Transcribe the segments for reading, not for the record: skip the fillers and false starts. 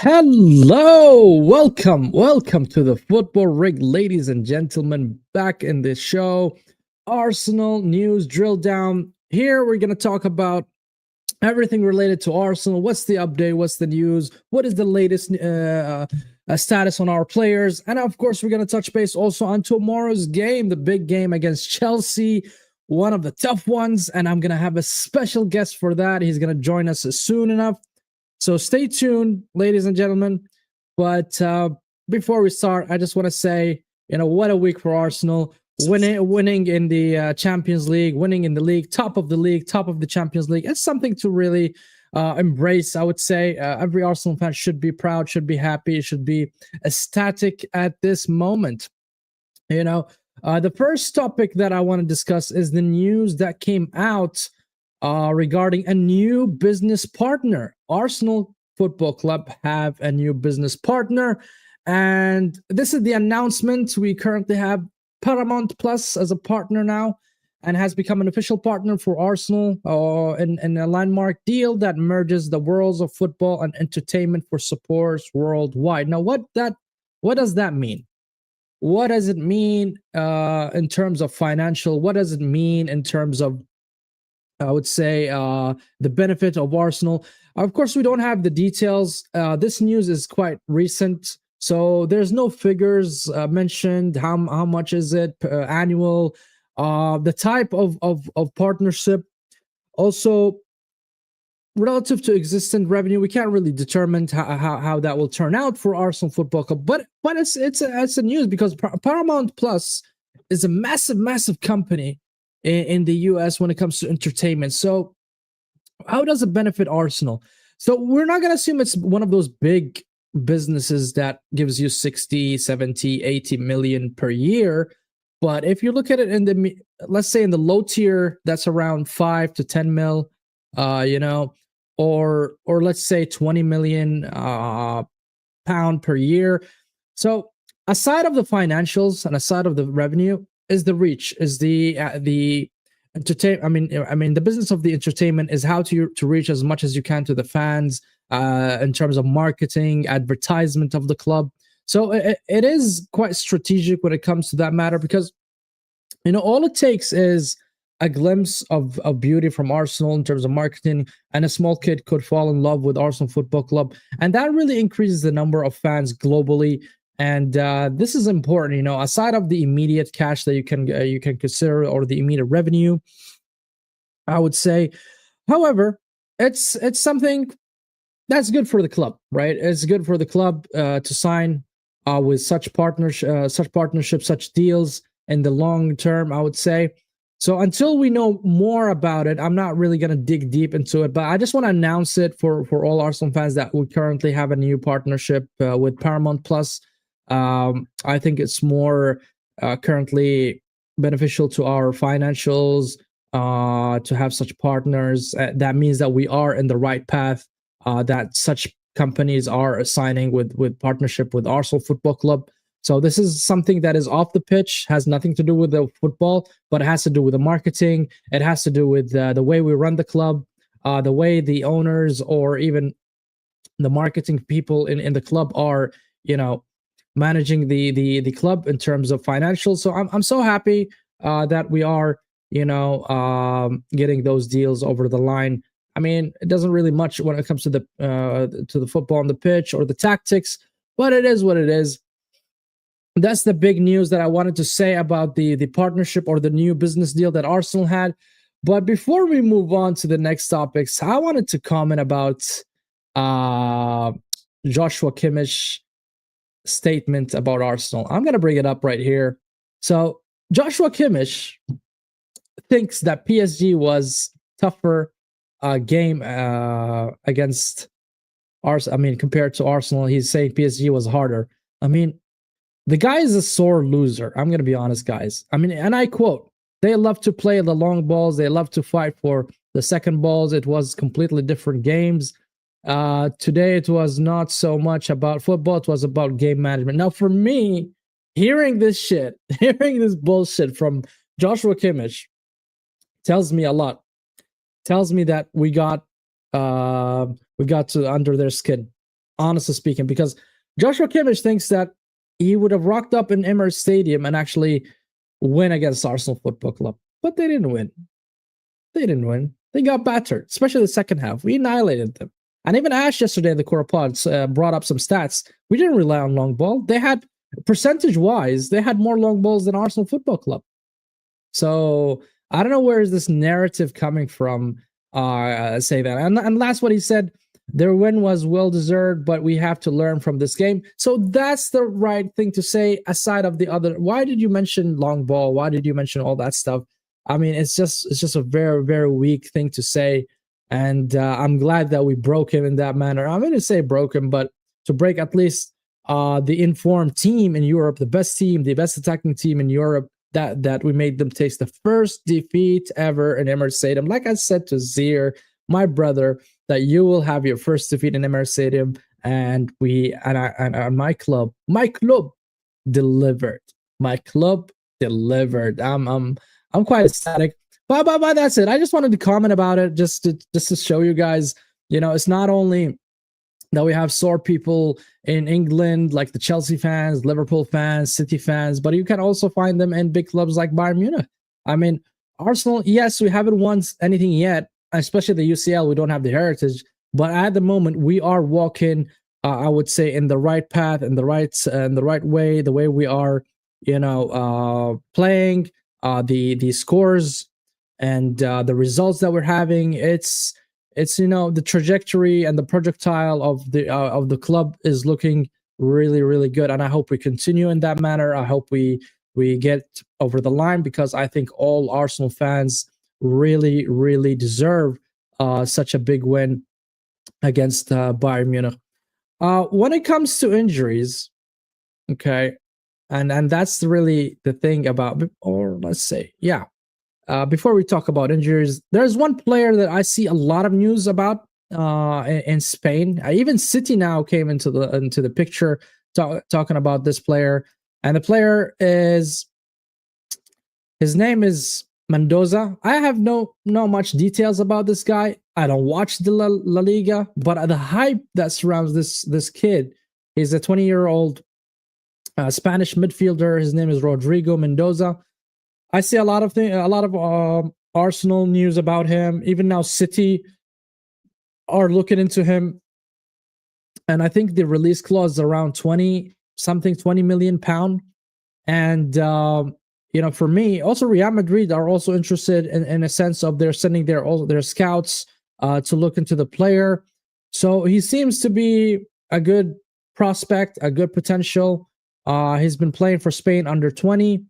Hello, welcome to the Football Rig, ladies and gentlemen. Back in the show, Arsenal News Drilldown. Here we're going to talk about everything related to Arsenal. What's the update? What's the news? What is the latest status on our players? And of course, we're going to touch base also on tomorrow's game, the big game against Chelsea, one of the tough ones. And I'm going to have a special guest for that. He's going to join us soon enough. So stay tuned, ladies and gentlemen. But before we start, I just want to say, what a week for Arsenal. Winning in the Champions League, winning in the league, top of the Champions League. It's something to really embrace, I would say. Every Arsenal fan should be proud, should be happy, should be ecstatic at this moment. The first topic that I want to discuss is the news that came out regarding a new business partner. Arsenal Football Club have a new business partner, and this is the announcement. We currently have Paramount Plus as a partner now, and has become an official partner for Arsenal in a landmark deal that merges the worlds of football and entertainment for supporters worldwide. Now, what does that mean? What does it mean in terms of financial? What does it mean in terms of, I would say, the benefit of Arsenal? Of course, we don't have the details. This news is quite recent, so there's no figures mentioned. How much is it annual? The type of partnership. Also, relative to existing revenue, we can't really determine how that will turn out for Arsenal Football Club. But it's a news because Paramount Plus is a massive company in the US when it comes to entertainment. So how does it benefit Arsenal? So we're not going to assume it's one of those big businesses that gives you 60, 70, 80 million per year. But if you look at it in the, let's say in the low tier, that's around 5 to 10 mil, or let's say 20 million pound per year. So aside of the financials and aside of the revenue, is the reach, is the entertain. I mean, the business of the entertainment is how to reach as much as you can to the fans in terms of marketing, advertisement of the club. So it is quite strategic when it comes to that matter, because all it takes is a glimpse of beauty from Arsenal in terms of marketing, and a small kid could fall in love with Arsenal Football Club, and that really increases the number of fans globally. And this is important, aside of the immediate cash that you can consider, or the immediate revenue, I would say. However, it's something that's good for the club, right? It's good for the club to sign with such partnerships, such deals in the long term, I would say. So until we know more about it, I'm not really going to dig deep into it, but I just want to announce it for all Arsenal fans that we currently have a new partnership with Paramount Plus. I think it's more currently beneficial to our financials to have such partners. That means that we are in the right path, that such companies are signing with partnership with Arsenal Football Club. So this is something that is off the pitch, has nothing to do with the football, but it has to do with the marketing. It has to do with the way we run the club, the way the owners or even the marketing people in the club are, managing the club in terms of financials. So I'm so happy that we are getting those deals over the line. I mean, it doesn't really much when it comes to the football on the pitch or the tactics, but it is what it is. That's the big news that I wanted to say about the partnership or the new business deal that Arsenal had. But before we move on to the next topics, I wanted to comment about Joshua Kimmich statement about Arsenal. I'm going to bring it up right here. So Joshua Kimmich thinks that PSG was tougher game against Arsenal. I mean, compared to Arsenal, he's saying PSG was harder. I mean, the guy is a sore loser. I'm going to be honest, guys. I mean, and I quote, they love to play the long balls. They love to fight for the second balls. It was completely different games. Today, it was not so much about football. It was about game management. Now, for me, hearing this bullshit from Joshua Kimmich tells me a lot. Tells me that we got to under their skin. honestly speaking, because Joshua Kimmich thinks that he would have rocked up in Emirates Stadium and actually win against Arsenal Football Club. But they didn't win. They didn't win. They got battered, especially the second half. We annihilated them. And even Ash yesterday in the Core Pods brought up some stats. We didn't rely on long ball. They had, percentage-wise, they had more long balls than Arsenal Football Club. So I don't know where is this narrative coming from. Say that. And last, what he said, their win was well-deserved, but we have to learn from this game. So that's the right thing to say, aside of the other. Why did you mention long ball? Why did you mention all that stuff? I mean, it's just a very, very weak thing to say. And I'm glad that we broke him in that manner. I'm going to say broke him, but to break at least the informed team in Europe, the best attacking team in Europe, that we made them taste the first defeat ever in Emirates Stadium. Like I said to Zir, my brother, that you will have your first defeat in Emirates Stadium, and my club delivered. My club delivered. I'm quite ecstatic. But that's it. I just wanted to comment about it, just to show you guys, it's not only that we have sore people in England, like the Chelsea fans, Liverpool fans, City fans, but you can also find them in big clubs like Bayern Munich. I mean, Arsenal, yes, we haven't won anything yet, especially the UCL. We don't have the heritage, but at the moment we are walking, I would say, in the right path, in the right way, the way we are, playing, the scores and the results that we're having. It's the trajectory and the projectile of the club is looking really, really good, and I hope we continue in that manner. I hope we get over the line, because I think all Arsenal fans really, really deserve such a big win against Bayern Munich. When it comes to injuries, okay, and that's really the thing about, or let's say, yeah. Before we talk about injuries, there's one player that I see a lot of news about in Spain. Even City now came into the picture, talking about this player, and the player his name is Mendoza. I have no much details about this guy. I don't watch the La Liga, but the hype that surrounds this kid. He's a 20-year-old Spanish midfielder. His name is Rodrigo Mendoza. I see a lot of Arsenal news about him. Even now, City are looking into him, and I think the release clause is around 20 million pound. And for me, also Real Madrid are also interested in a sense of they're sending their scouts to look into the player. So he seems to be a good prospect, a good potential. He's been playing for Spain under 20.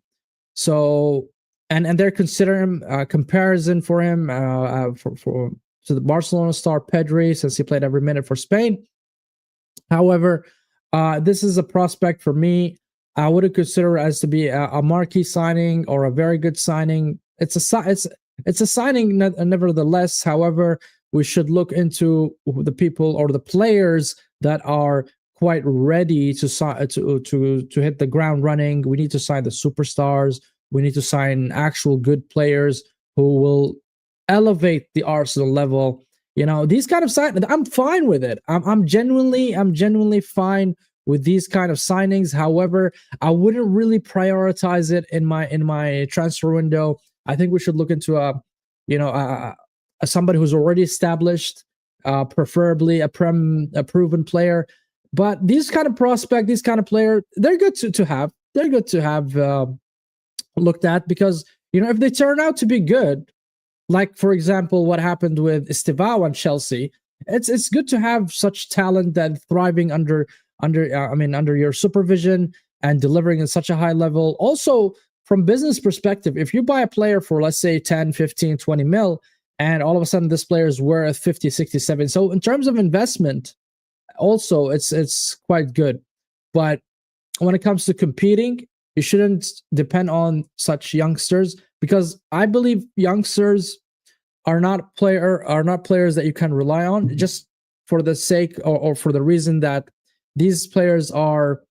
So, and they're considering comparison for him to the Barcelona star Pedri, since he played every minute for Spain. However, this is a prospect for me. I wouldn't consider it as to be a marquee signing or a very good signing. It's a signing nevertheless. However, we should look into the people or the players that are quite ready to hit the ground running. We need to sign the superstars. We need to sign actual good players who will elevate the Arsenal level. These kind of signings, I'm fine with it. I'm genuinely fine with these kind of signings. However, I wouldn't really prioritize it in my transfer window. I think we should look into somebody who's already established, preferably a proven player. But these kind of prospect, these kind of player, they're good to have. They're good to have looked at, because if they turn out to be good, like for example what happened with Estevao and Chelsea, it's good to have such talent that thriving under your supervision and delivering at such a high level. Also, from business perspective, if you buy a player for, let's say, 10, 15, 20 mil, and all of a sudden this player is worth 50, 60, 70. So in terms of investment, also it's quite good. But when it comes to competing, you shouldn't depend on such youngsters, because I believe youngsters are not players that you can rely on, just for the sake or for the reason that these players are,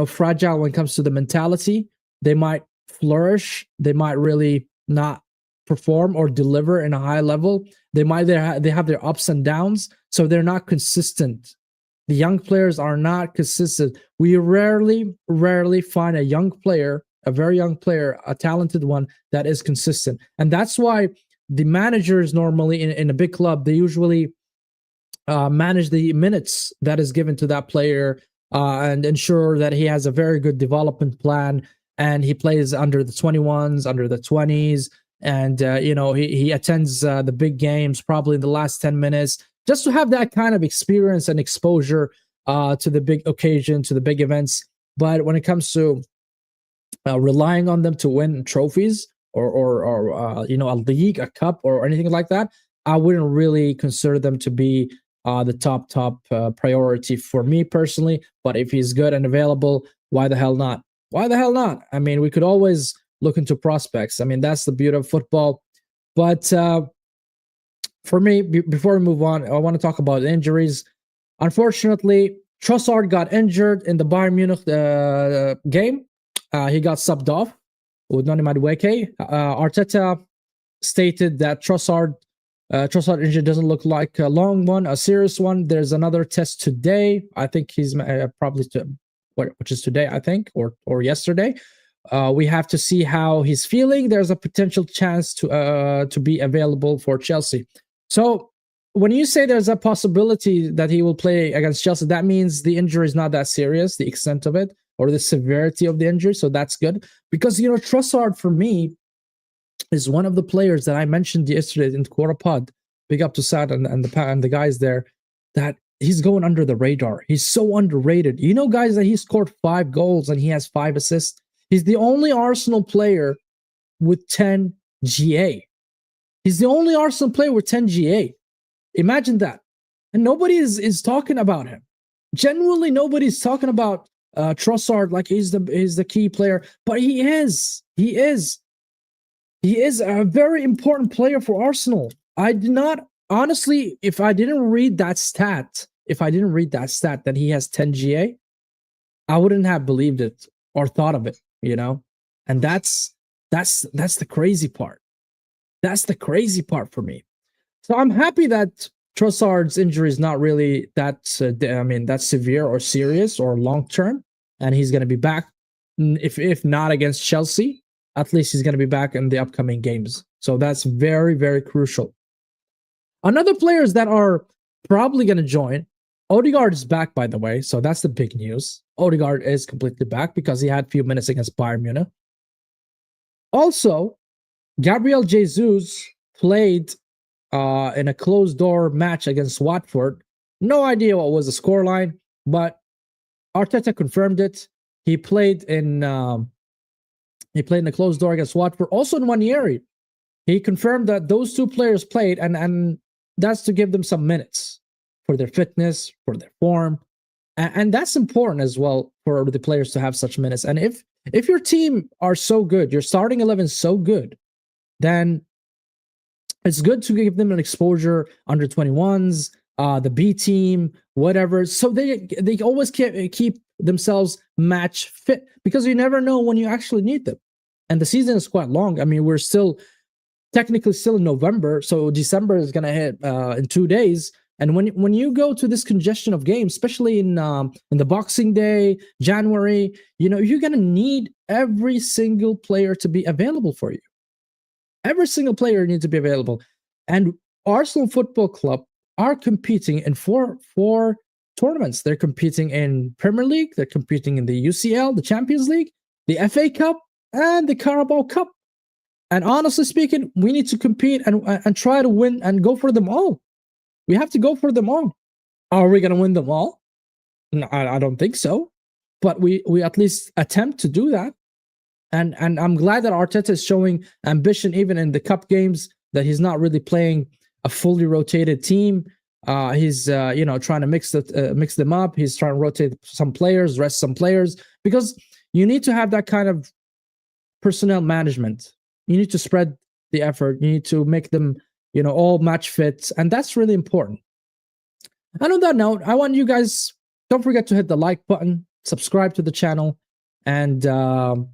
fragile when it comes to the mentality. They might flourish, they might really not perform or deliver in a high level. They have their ups and downs, so they're not consistent The young players are not consistent. We rarely find a young player, a very young player, a talented one that is consistent. And that's why the managers normally in a big club, they usually manage the minutes that is given to that player and ensure that he has a very good development plan, and he plays under the 21s, under the 20s, and he attends the big games probably in the last 10 minutes, just to have that kind of experience and exposure to the big occasion, to the big events. But when it comes to relying on them to win trophies or a league, a cup, or anything like that, I wouldn't really consider them to be the top priority for me personally. But if he's good and available, why the hell not? Why the hell not? I mean, we could always look into prospects. I mean, that's the beauty of football. But for me, before we move on, I want to talk about injuries. Unfortunately, Trossard got injured in the Bayern Munich game. He got subbed off with Noni Madueke. Arteta stated that Trossard injury doesn't look like a long one, a serious one. There's another test today. I think he's which is today, I think, or yesterday. We have to see how he's feeling. There's a potential chance to be available for Chelsea. So when you say there's a possibility that he will play against Chelsea, that means the injury is not that serious, the extent of it, or the severity of the injury. So that's good. Because, Trossard, for me, is one of the players that I mentioned yesterday in Quarter Pod. Big up to Sad and the guys there, that he's going under the radar. He's so underrated. Guys, that he scored 5 goals and he has 5 assists. He's the only Arsenal player with 10 GA. He's the only Arsenal player with 10 GA. Imagine that. And nobody is talking about him. Genuinely, nobody's talking about Trossard like he's the key player. But he is. He is a very important player for Arsenal. I did not, honestly, if I didn't read that stat that he has 10 GA, I wouldn't have believed it or thought of it, And that's the crazy part. That's the crazy part for me. So I'm happy that Trossard's injury is not really that severe or serious or long term, and he's going to be back. If not against Chelsea, at least he's going to be back in the upcoming games. So that's very, very crucial. Another players that are probably going to join, Odegaard is back, by the way. So that's the big news. Odegaard is completely back because he had a few minutes against Bayern Munich. Also, Gabriel Jesus played in a closed-door match against Watford. No idea what was the scoreline, but Arteta confirmed it. He played in the closed door against Watford. Also in Ranieri, he confirmed that those 2 players played, and that's to give them some minutes for their fitness, for their form, and that's important as well for the players to have such minutes. And if your team are so good, your starting 11 is so good, then it's good to give them an exposure under 21s, the B team, whatever. So they always keep themselves match fit, because you never know when you actually need them. And the season is quite long. I mean, we're technically still in November, so December is going to hit in 2 days. And when you go to this congestion of games, especially in the Boxing Day, January, you're going to need every single player to be available for you. Every single player needs to be available. And Arsenal Football Club are competing in four tournaments. They're competing in Premier League, they're competing in the UCL, the Champions League, the FA Cup, and the Carabao Cup. And honestly speaking, we need to compete and try to win and go for them all. We have to go for them all. Are we going to win them all? No, I don't think so. But we at least attempt to do that. And I'm glad that Arteta is showing ambition even in the cup games, that he's not really playing a fully rotated team. He's trying to mix them up. He's trying to rotate some players, rest some players, because you need to have that kind of personnel management. You need to spread the effort. You need to make them, all match fit, and that's really important. And on that note, I want you guys, don't forget to hit the like button, subscribe to the channel, and don't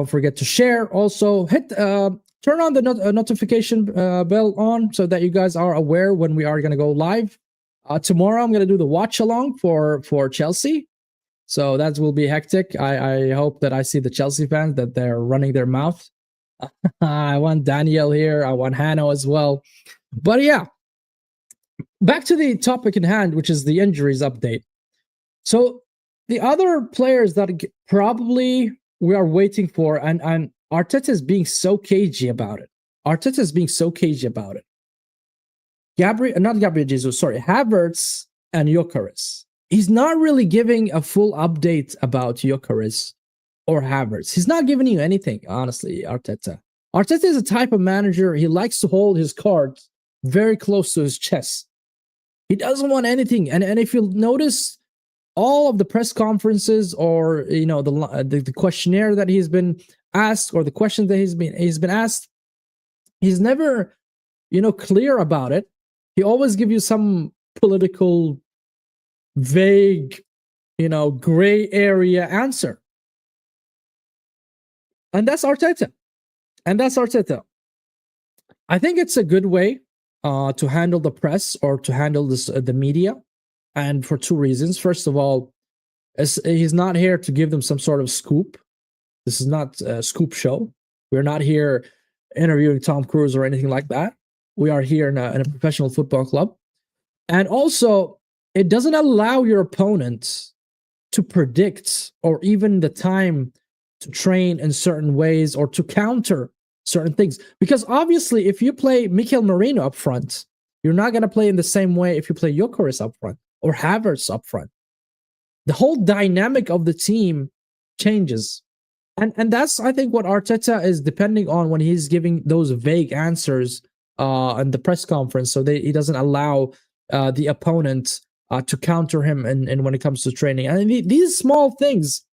forget to share. Also, turn on the notification bell on so that you guys are aware when we are going to go live. Tomorrow I'm gonna do the watch along for Chelsea. So that will be hectic. I hope that I see the Chelsea fans that they're running their mouth. I want Daniel here. I want Hanno as well. But yeah, back to the topic in hand, which is the injuries update. So the other players that probably we are waiting for, and Arteta is being so cagey about it. Arteta is being so cagey about it. Not Gabriel Jesus, sorry, Havertz and Gyökeres. He's not really giving a full update about Gyökeres or Havertz. He's not giving you anything, honestly, Arteta. Arteta is a type of manager, he likes to hold his cards very close to his chest. He doesn't want anything. And if you'll notice, all of the press conferences or the questionnaire that he's been asked or the questions that he's been asked, he's never clear about it. He always give you some political, vague, gray area answer. And that's Arteta. I think it's a good way to handle the press or to handle the media. And for two reasons. First of all, he's not here to give them some sort of scoop. This is not a scoop show. We're not here interviewing Tom Cruise or anything like that. We are here in a professional football club. And also, it doesn't allow your opponent to predict or even the time to train in certain ways or to counter certain things. Because obviously, if you play Mikel Merino up front, you're not going to play in the same way if you play Gyökeres up front or Havertz up front. The whole dynamic of the team changes. And that's, I think, what Arteta is depending on when he's giving those vague answers in the press conference, so he doesn't allow the opponent to counter him and when it comes to training. And these small things,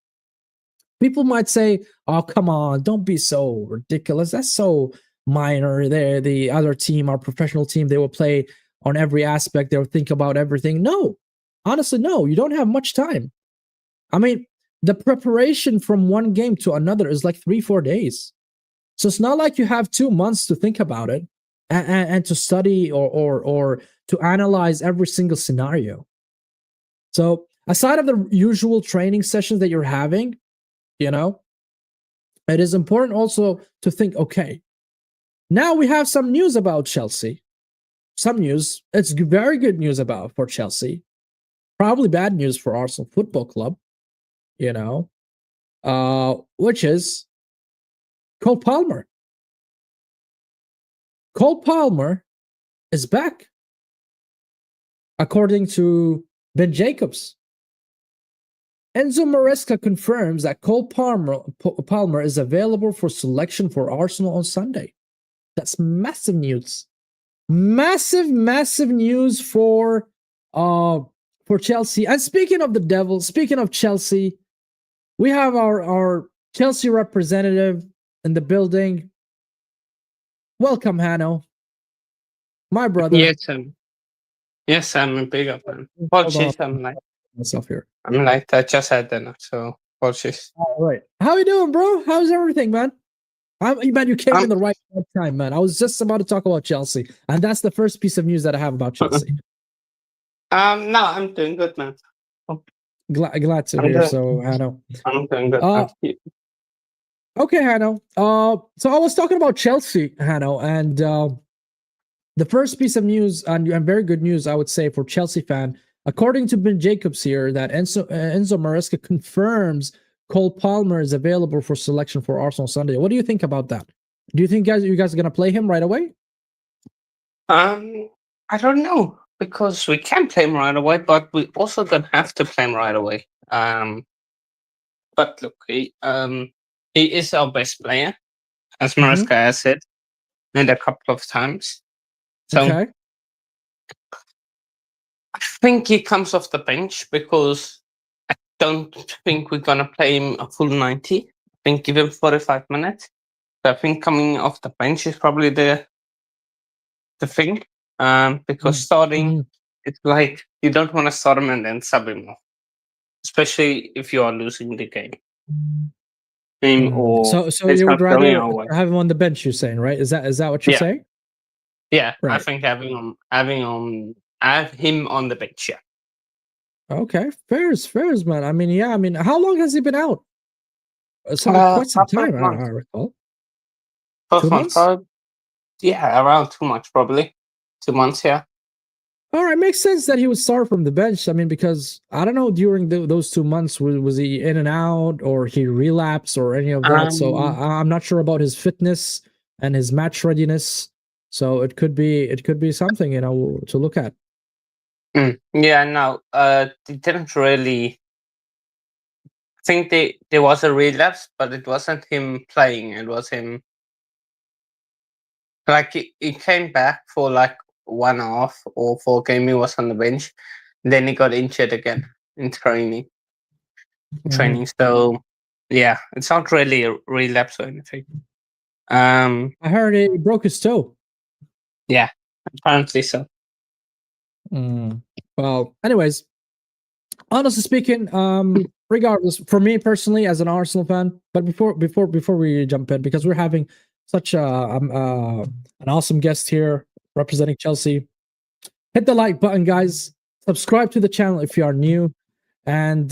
people might say, oh, come on, don't be so ridiculous. That's so minor. The other team, our professional team, they will play on every aspect. They'll think about everything. No, honestly, no, you don't have much time. I mean, the preparation from one game to another is like 3-4 days. So it's not like you have 2 months to think about it and to study or to analyze every single scenario. So aside of the usual training sessions that you're having, it is important also to think, okay, now we have some news about Chelsea. Some news. It's very good news for Chelsea. Probably bad news for Arsenal Football Club, which is Cole Palmer. Cole Palmer is back, according to Ben Jacobs. Enzo Maresca confirms that Cole Palmer is available for selection for Arsenal on Sunday. That's massive news. Massive news for Chelsea. And speaking of the devil, speaking of Chelsea, we have our Chelsea representative in the building. Welcome, Hanno. My brother. Yes, I'm a big fan. Apologies, I'm like myself here. I'm like I just had dinner, so apologies. All right. How you doing, bro? How's everything, man? Man, you came in the right time, man. I was just about to talk about Chelsea, and that's the first piece of news that I have about Chelsea. No, I'm doing good, man. Glad to hear. So, Hanno, I'm doing good. Okay, Hanno. So I was talking about Chelsea, Hanno, and the first piece of news, and very good news, I would say, for Chelsea fan, according to Ben Jacobs here, that Enzo Maresca confirms Cole Palmer is available for selection for Arsenal Sunday. What do you think about that? Do you think you guys are gonna play him right away? I don't know, because we can play him right away, but we also don't have to play him right away. But look, he is our best player, as Maresca has said, and a couple of times. So okay. I think he comes off the bench because I don't think we're gonna play him a full 90. I think give him 45 minutes. So I think coming off the bench is probably the thing. Because starting, it's like you don't want to start him and then sub him off, especially if you are losing the game. So you would rather have him on the bench? You're saying, right? Is that what you're saying? Yeah, right. I think having him I have him on the bench. Yeah. Okay, fairs, man. I mean, yeah. I mean, how long has he been out? Quite some Couple time, of months. I recall. 12 2 months, months. probably. Yeah, around 2 months, probably. 2 months. Yeah. All right, makes sense that he would start from the bench. I mean, because I don't know during those 2 months was he in and out or he relapsed or any of that. So I'm not sure about his fitness and his match readiness. So it could be something to look at. Yeah, no, they didn't really. I think there was a relapse, but it wasn't him playing. It was him. Like he came back for like 1 off or 4 game. He was on the bench. Then he got injured again in training. So yeah, it's not really a relapse or anything. I heard he broke his toe. Yeah, apparently so. Well, anyways, honestly speaking, regardless, for me personally, as an Arsenal fan, but before we jump in, because we're having such an awesome guest here representing Chelsea, hit the like button, guys. Subscribe to the channel if you are new, and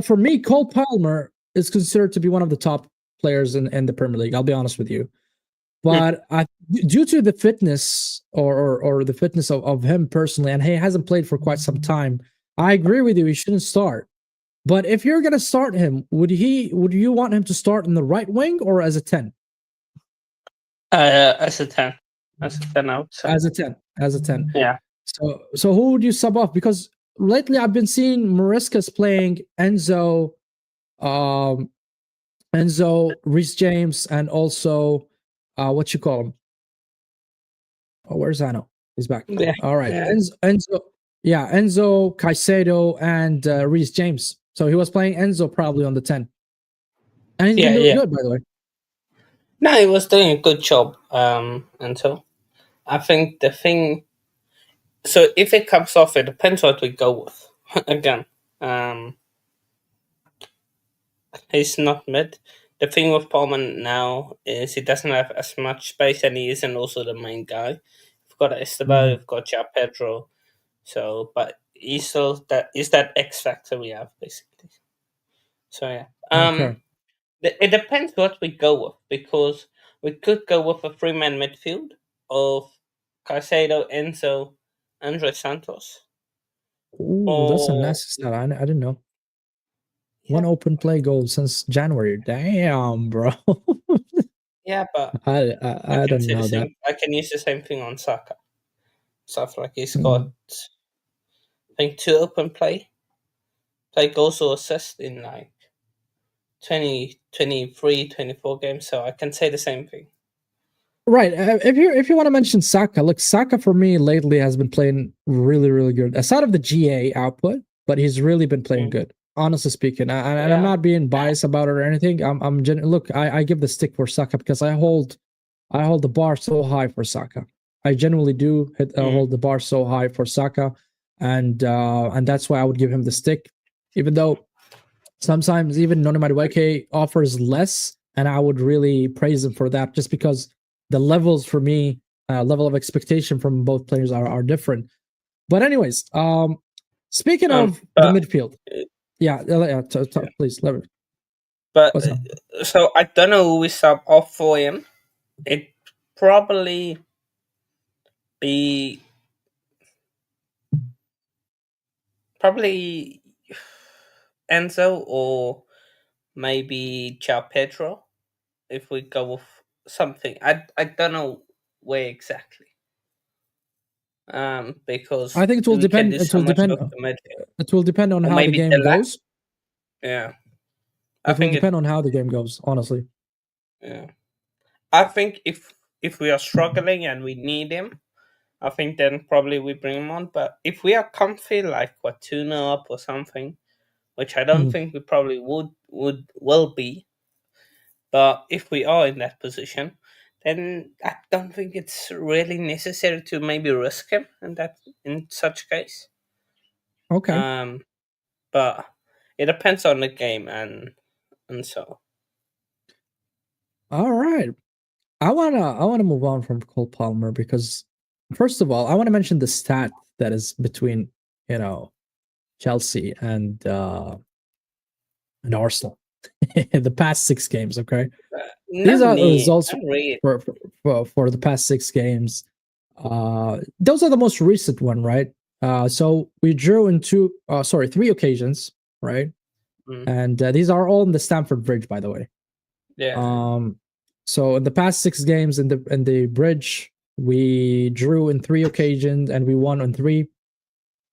for me, Cole Palmer is considered to be one of the top players in the Premier League. I'll be honest with you, but due to the fitness or the fitness of him personally, and he hasn't played for quite some time. I agree with you. He shouldn't start. But if you're gonna start him, would you want him to start in the right wing or as a 10? As a 10. As a 10 out. As a 10. As a 10. Yeah. So who would you sub off? Because lately I've been seeing Maresca's playing Enzo, Reece James, and also what you call him? Oh, where's Zano? He's back. Yeah. All right. Yeah. Enzo, Caicedo, and Reece James. So he was playing Enzo probably on the 10. And he's been doing good, by the way. No, he was doing a good job. Enzo. I think the thing. So if it comes off, it depends what we go with. Again, he's not mid. The thing with Palmer now is he doesn't have as much space, and he isn't also the main guy. We've got Esteban, we've got João Pedro. So, but he's still that X factor we have basically. So yeah, Okay. it depends what we go with, because we could go with a 3-man midfield of Caicedo, Enzo, Andre Santos. Ooh, that's a nasty stat. I didn't know. Yeah. One open play goal since January. Damn, bro. Yeah, but I don't know that. I can use the same thing on Saka. Stuff like he's got, I think, 2 open play goals or assists in like 20, 23, 24 games. So I can say the same thing. Right. If you want to mention Saka, look, Saka for me lately has been playing really, really good. Aside of the GA output, but he's really been playing good. Honestly speaking, and I'm not being biased about it or anything. Look, I give the stick for Saka because I hold the bar so high for Saka. I genuinely do hold the bar so high for Saka, and that's why I would give him the stick, even though sometimes even Noni Madueke offers less, and I would really praise him for that, just because the levels for me, level of expectation from both players are different. But anyways, speaking of the midfield, please, let me. But so I don't know who we sub off for him. It probably be Enzo or maybe João Pedro if we go with something. I don't know where exactly. Because I think it will depend. It will depend on how the game goes. Yeah, it will depend on how the game goes. Honestly. Yeah, I think if we are struggling and we need him, I think then probably we bring him on. But if we are comfy, like what, 2-0 up or something, which I don't think we probably will be. But if we are in that position, then I don't think it's really necessary to maybe risk him in such case. Okay. But it depends on the game and so. All right. I wanna move on from Cole Palmer because first of all, I want to mention the stat that is between Chelsea and Arsenal in the past 6 games. Okay, these are the results for the past 6 games. Those are the most recent one, right? So we drew in 3 occasions, right? And these are all in the Stamford Bridge, by the way. Yeah. So in the past 6 games in the Bridge, we drew in 3 occasions and we won on 3.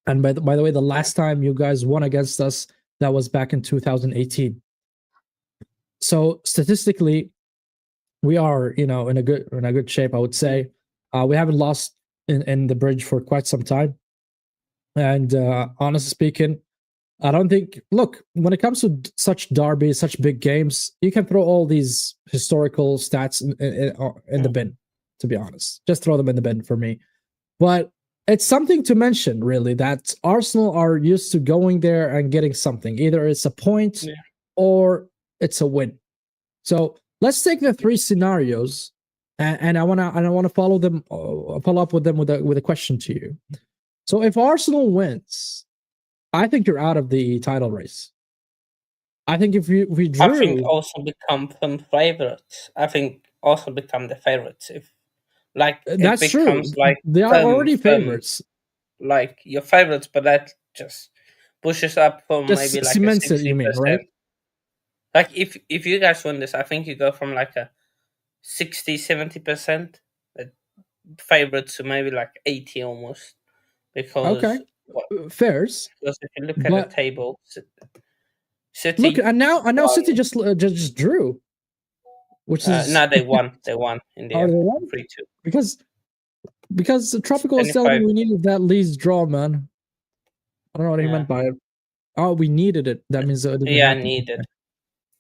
And by the way, the last time you guys won against us, that was back in 2018. So statistically, we are in a good shape, I would say. We haven't lost in the Bridge for quite some time. And honestly speaking, I don't think. Look, when it comes to such derbies, such big games, you can throw all these historical stats in the bin. To be honest, just throw them in the bin for me. But it's something to mention, really, that Arsenal are used to going there and getting something. Either it's a point or it's a win. So let's take the 3 scenarios, and I wanna follow up with them with a question to you. So if Arsenal wins, I think you're out of the title race. I think if we drew, I think also become some favorites. I think also become the favorites if that's it becomes true. like They are already favorites. Like your favorites, but that just pushes up from Just maybe like a cements it, you mean, 60%. right? Like if you guys win this, I think you go from like a 60-70% favorites to maybe like 80 almost. Okay, Because fairs. because if you look at the table, City. Look, and now City just drew, which is no, they won. They won in the end. 3-2. Because the Tropical was telling me we needed that Leeds draw, man. I don't know what he meant by it. Oh, we needed it. That means it didn't happen. Needed.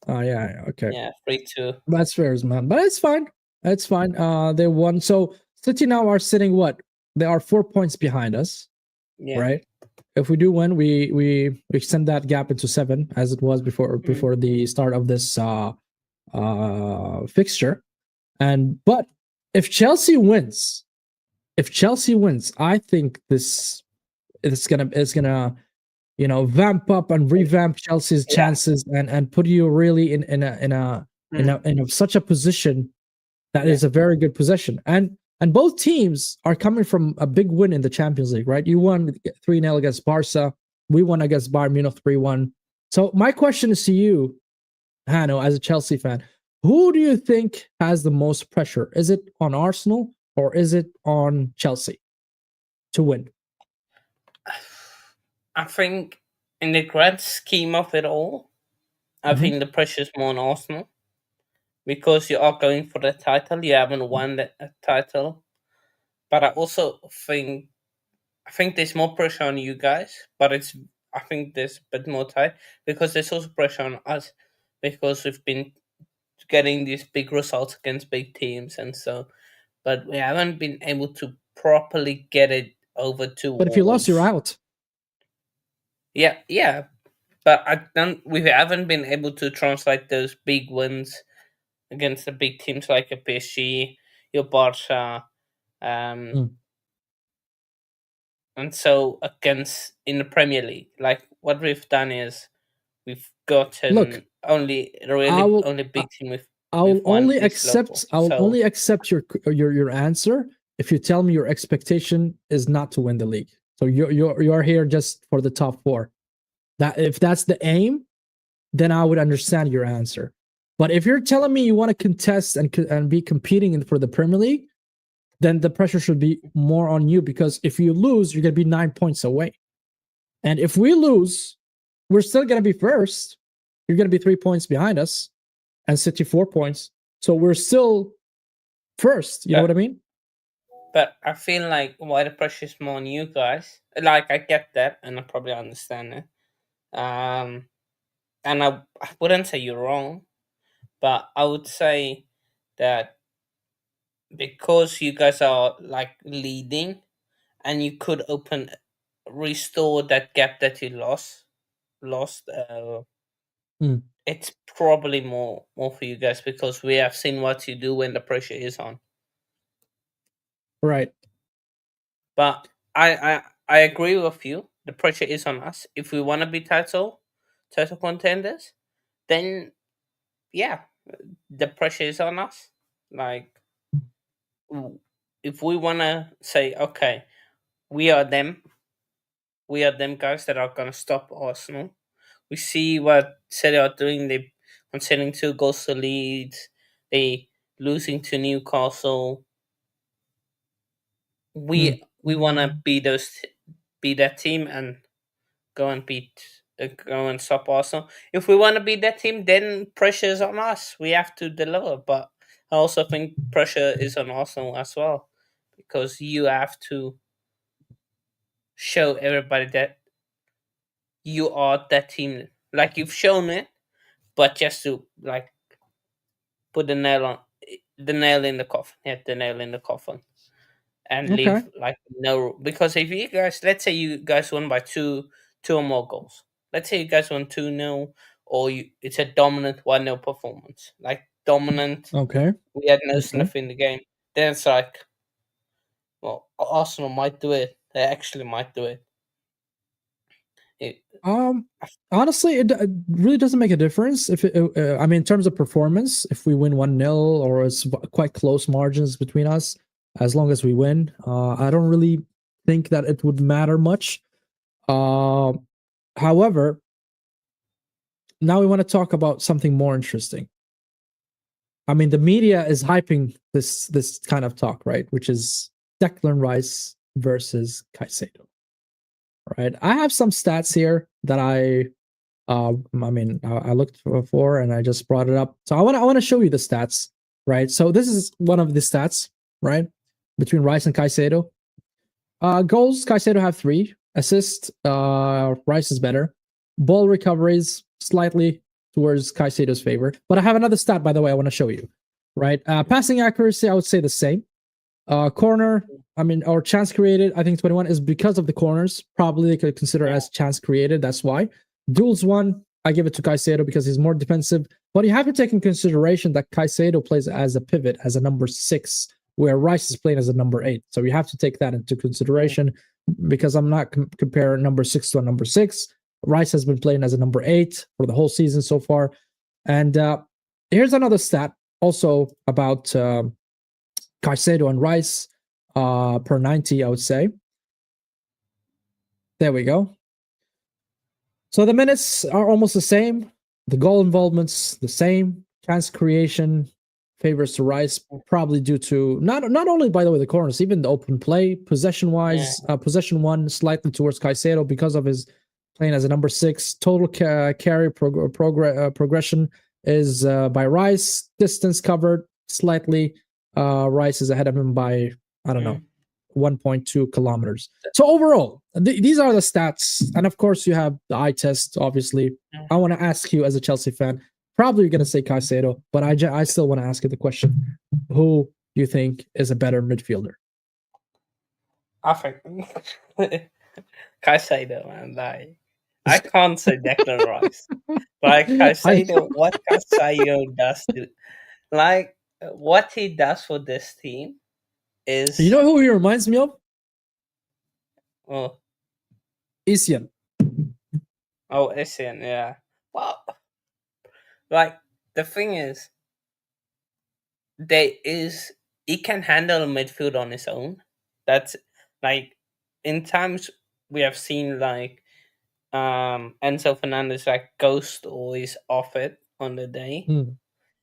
Oh yeah, okay. Yeah, 3-2. That's fair, man. But it's fine. It's fine. They won. So City now are sitting what? They are 4 points behind us. Yeah. Right. If we do win, we extend that gap into 7 as it was before the start of this fixture. But if Chelsea wins, I think this is gonna vamp up and revamp Chelsea's chances and put you really in such a position that is a very good position. And both teams are coming from a big win in the Champions League, right? You won 3-0 against Barca. We won against Bayern Munich 3-1. So my question is to you, Hanno, as a Chelsea fan, who do you think has the most pressure? Is it on Arsenal or is it on Chelsea to win? I think in the grand scheme of it all, I think the pressure is more on Arsenal. Because you are going for the title, you haven't won the title. But I also think there's more pressure on you guys, but I think there's a bit more tight because there's also pressure on us because we've been getting these big results against big teams and so, but we haven't been able to properly get it over to. But if you lost, you're out. Yeah, but we haven't been able to translate those big wins against the big teams like a PSG, your Barca, and so against in the Premier League. Like what we've done is we've gotten only big team with. I will only accept your answer if you tell me your expectation is not to win the league. So you're here just for the top 4. That if that's the aim, then I would understand your answer. But if you're telling me you want to contest and be competing for the Premier League, then the pressure should be more on you because if you lose, you're going to be 9 points away. And if we lose, we're still going to be first. You're going to be 3 points behind us and City 4 points. So we're still first. You know what I mean? But I feel like why the pressure is more on you guys. Like I get that and I probably understand it. And I wouldn't say you're wrong, but I would say that because you guys are like leading and you could restore that gap that you lost it's probably more for you guys because we have seen what you do when the pressure is on, right? But I I agree with you. The pressure is on us. If we want to be title contenders, then yeah, the pressure is on us. Like, if we want to say, okay, we are them, we are them guys that are gonna stop Arsenal. We see what City are doing. They conceding 2 goals to Leeds. They losing to Newcastle. Mm. We want to be that team and go and go and stop Arsenal. If we want to be that team, then pressure is on us. We have to deliver. But I also think pressure is on Arsenal as well, because you have to show everybody that you are that team. Like, you've shown it, but just to like put the nail in the coffin. Yeah, the nail in the coffin, and Okay. leave like no. Because if you guys, let's say you guys won by two or more goals. Let's say you guys won 2-0, or it's a dominant 1-0 performance. Like, dominant, Okay. we had no Okay. sniff in the game. Then it's like, well, Arsenal might do it. They actually might do it. it Um. Honestly, it really doesn't make a difference if I mean, in terms of performance, if we win 1-0 or it's quite close margins between us, as long as we win, I don't really think that it would matter much. Uh, However, now we want to talk about something more interesting. I mean, the media is hyping this kind of talk, right? Which is Declan Rice versus Caicedo. Right. I have some stats here that I looked for and I just brought it up. So I want to show you the stats, right? So this is one of the stats, right? Between Rice and Caicedo. Goals, Caicedo have 3. Assists, Rice is better. Ball recoveries, slightly towards Caicedo's favor. But I have another stat, by the way, I want to show you, right? Passing accuracy, I would say the same. Corner, or chance created, I think 21 is because of the corners. Probably they could consider as chance created. That's why. Duels 1, I give it to Caicedo because he's more defensive. But you have to take in consideration that Caicedo plays as a pivot, as a number 6, where Rice is playing as a number 8. So you have to take that into consideration, because I'm not comparing number 6 to a number 6. Rice has been playing as a number 8 for the whole season so far. And here's another stat also about Caicedo and Rice per 90, I would say. There we go. So the minutes are almost the same. The goal involvement's the same. Chance creation favors to Rice, probably due to not only, by the way, the corners, even the open play. Possession wise, possession 1 slightly towards Caicedo because of his playing as a number 6. Total carry progression is by Rice. Distance covered slightly. Rice is ahead of him by, I don't know, 1.2 kilometers. So overall, these are the stats. And of course, you have the eye test, obviously. I want to ask you, as a Chelsea fan, probably you're going to say Caicedo, but I still want to ask you the question. Who do you think is a better midfielder? I think Caicedo, man. Like, I can't say Declan Rice. Like, Caicedo, what Caicedo does to, like, what he does for this team is, You know who he reminds me of? well, Isian. Essien, yeah. Well, like, the thing is, he can handle midfield on his own. That's like, in times we have seen, like, Enzo Fernandez, like, ghost or is off it on the day,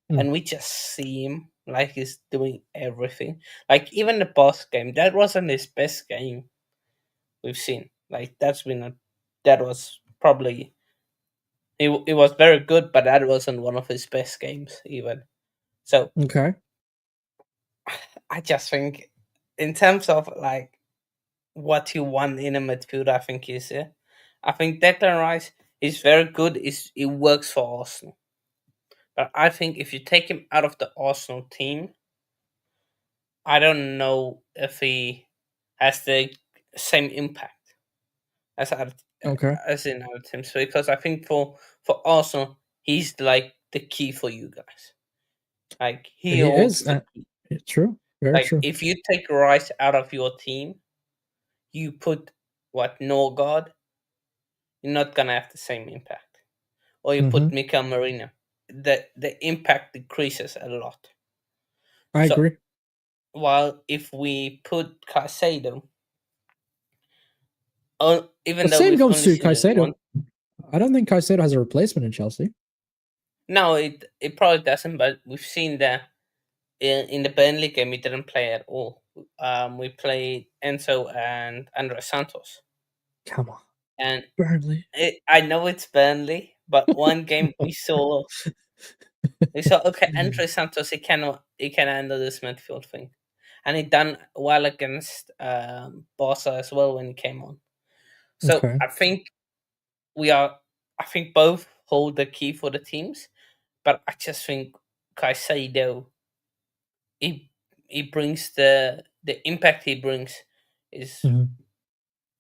and we just see him like he's doing everything. Like, even the boss game, that wasn't his best game we've seen. Like, that was probably, it was very good, but that wasn't one of his best games even. So Okay. I just think, in terms of like what you want in a midfield, I think is it. I think Declan Rice is very good. It works for Arsenal, but I think if you take him out of the Arsenal team, I don't know if he has the same impact as Okay. as in other teams, because I think for Arsenal, he's like the key for you guys. Like, he He holds is. the key. True. Very Like, true. if you take Rice out of your team, you put Norgard, you're not gonna have the same impact. Or you put Mikael Marino, the impact decreases a lot. I So agree. while if we put Caicedo, The even though same we've goes only to seen him once, Caicedo. I don't think Caicedo has a replacement in Chelsea. no, it probably doesn't. But we've seen that in the Burnley game, we didn't play at all. We played Enzo and Andres Santos, Come on, and Burnley. I know it's Burnley, but one game we saw okay, Andres Santos he can handle this midfield thing, and he done well against Barca as well when he came on. So Okay. I think both hold the key for the teams, but I just think Caicedo he brings the impact he brings is Mhm.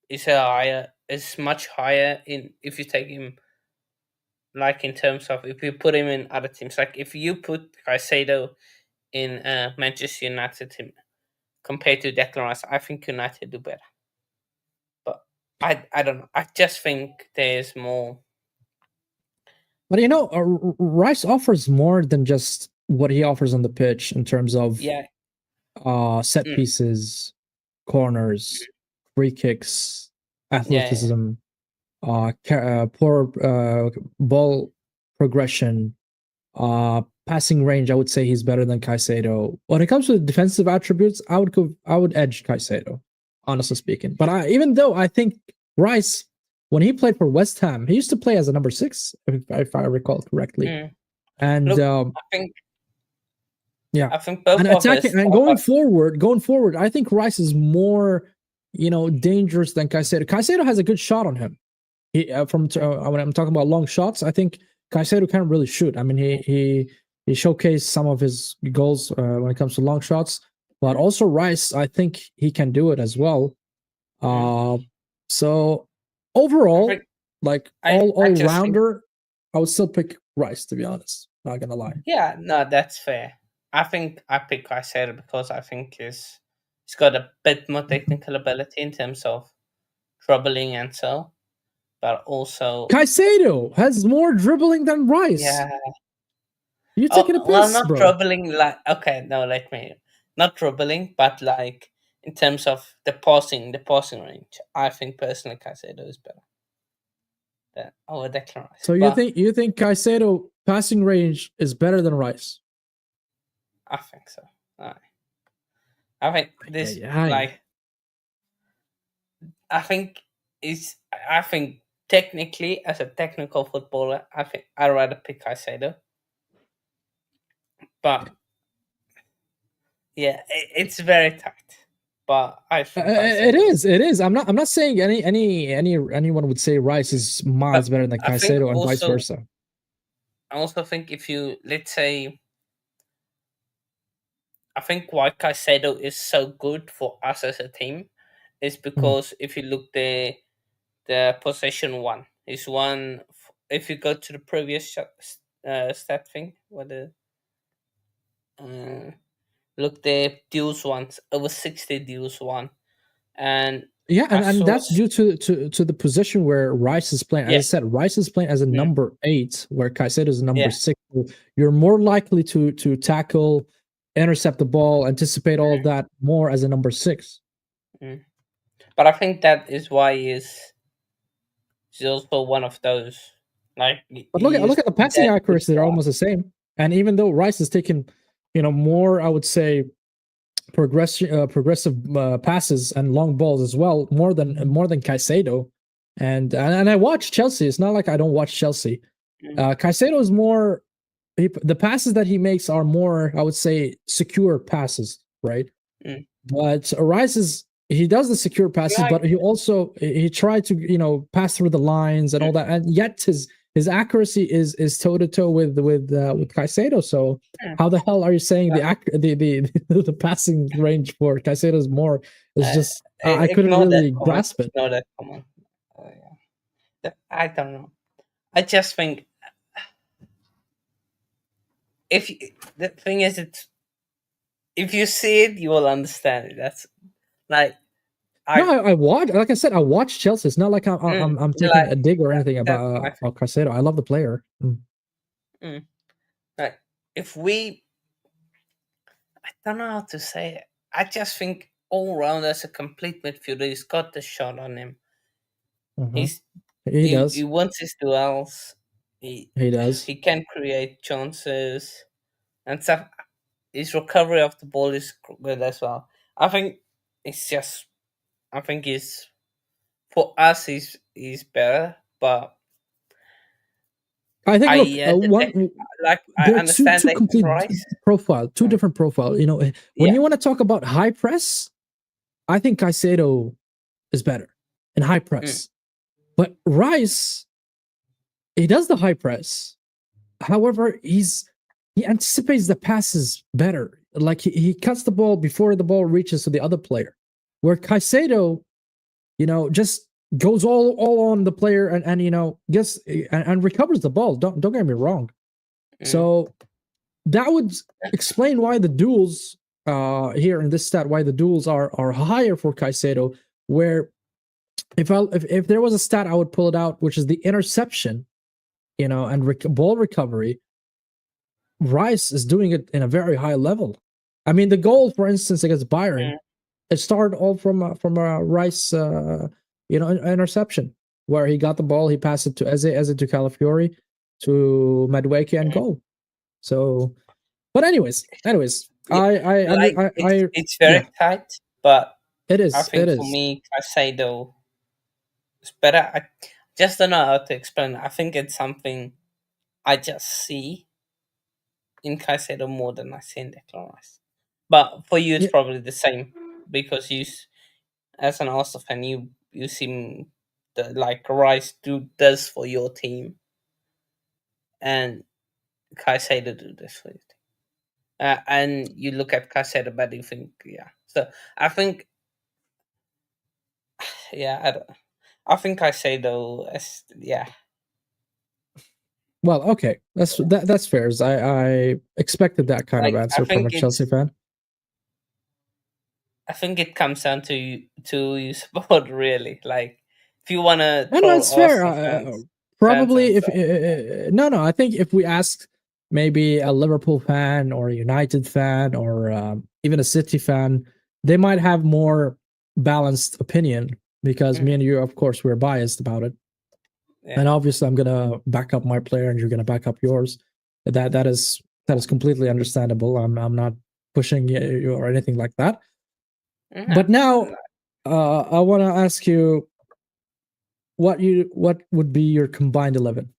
is much higher in if you take him like in terms of if you put him in other teams. Like if you put Caicedo in Manchester United team compared to Declan Rice, I think United do better. But I don't know. I just think there's more. But Rice offers more than just what he offers on the pitch in terms of Yeah. set Mm, pieces, corners, free kicks, yeah. athleticism, poor ball progression, passing range. I would say he's better than Caicedo. When it comes to the defensive attributes, I would edge Caicedo, honestly speaking. But even though I think Rice, when he played for West Ham, he used to play as a number 6, if I recall correctly. Mm. And Look, I think yeah, I think both and of attacking us. and going forward, I think Rice is more, dangerous than Caicedo. Caicedo has a good shot on him. He when I'm talking about long shots, I think Caicedo can't really shoot. I mean, he showcased some of his goals when it comes to long shots, but also Rice, I think he can do it as well. Mm, So I overall, think like I all just think rounder, I would still pick Rice, to be honest. Not gonna lie. yeah, no, that's fair. I think I pick Caicedo because I think he's got a bit more technical ability in terms of dribbling and so, but also Caicedo has more dribbling than Rice. yeah. You're Oh taking a well, piss, not bro. dribbling like okay, no, let me not dribbling, but like in terms of the passing range. I think personally Caicedo is better than over Declan Rice, So but you think Caicedo passing range is better than Rice? I think so. Alright. I think Yeah, this yeah. like I think I think technically as a technical footballer, I think I'd rather pick Caicedo. But yeah, it's very tight. But I think It Caicedo is. is. It is. I'm not saying anyone would say Rice is miles But better than I think Caicedo and vice versa. I also think if you let's say I think why Caicedo is so good for us as a team is Mm. because if you look the possession one is one. If you go to the previous stat thing, what the uh, look the duels ones over 60 duels won, and Yeah, I and saw that's due to the position where Rice is playing. As yeah I said, Rice is playing as a mm, number 8, where Caicedo is a number yeah 6. So you're more likely to tackle, intercept the ball, anticipate all of that more as a number 6. mm. But I think that is why he's also one of those like But he look is at the passing that good accuracy; they're for us. almost the same. And even though Rice has taken, more, I would say, progressive passes and long balls as well, more than Caicedo. And I watch Chelsea. It's not like I don't watch Chelsea. Mm, Caicedo is more. The passes that he makes are more, I would say, secure passes, right? mm. But Rice he does the secure passes, Like but he tried to pass through the lines and mm, all that, and yet his accuracy is toe to toe with Caicedo. So mm. how the hell are you saying Uh, the passing range for Caicedo is more? Is just I couldn't ignore that really comment. grasp it. Ignore that comment. Yeah. I don't know. I just think if the thing is, it's if you see it, you will understand it. That's like I watch. Like I said, I watch Chelsea. It's not like I'm taking a dig or anything about Caicedo. I love the player. Like if we, I don't know how to say it. I just think all round as a complete midfielder, he's got the shot on him. He does. He wants his duels. He does. He can create chances and stuff. His recovery of the ball is good as well. I think he's for us. He's better, but I think look, I understand two complete two Mm. different profile. You know, when you want to talk about high press, I think Caicedo is better in high press, but Rice, he does the high press. However, he anticipates the passes better. Like he cuts the ball before the ball reaches to the other player. Where Caicedo, you know, just goes all on the player and you know gets and recovers the ball. Don't get me wrong. So that would explain why the duels here in this stat, why the duels are higher for Caicedo. Where if there was a stat, I would pull it out, which is the interception, you know, and ball recovery. Rice is doing it in a very high level. I mean, the goal, for instance, against Bayern, it started all from a Rice, you know, interception where he got the ball, he passed it to Eze to Calafiori, to Madueke and goal. So, but anyways, it's very tight, but it is. I think for me, Caicedo is better. I just don't know how to explain it. I think it's something I just see in Caicedo more than I see in Declan Rice. But for you, it's probably the same because you, as an Arsenal fan, you seem like Rice does for your team, and Caicedo do this for your team. And you look at Caicedo, but you think, So I think, I think Caicedo, Well, okay, that's fair. I expected that kind of answer from a Chelsea fan. I think it comes down to you support, really. Like, if you want to troll that's fair. Probably if no, I think if we ask maybe a Liverpool fan or a United fan or even a City fan, they might have more balanced opinion because me and you, of course, we're biased about it. And obviously, I'm gonna back up my player, and you're gonna back up yours. That is completely understandable. I'm not pushing you or anything like that. But now, I want to ask you, what would be your combined 11?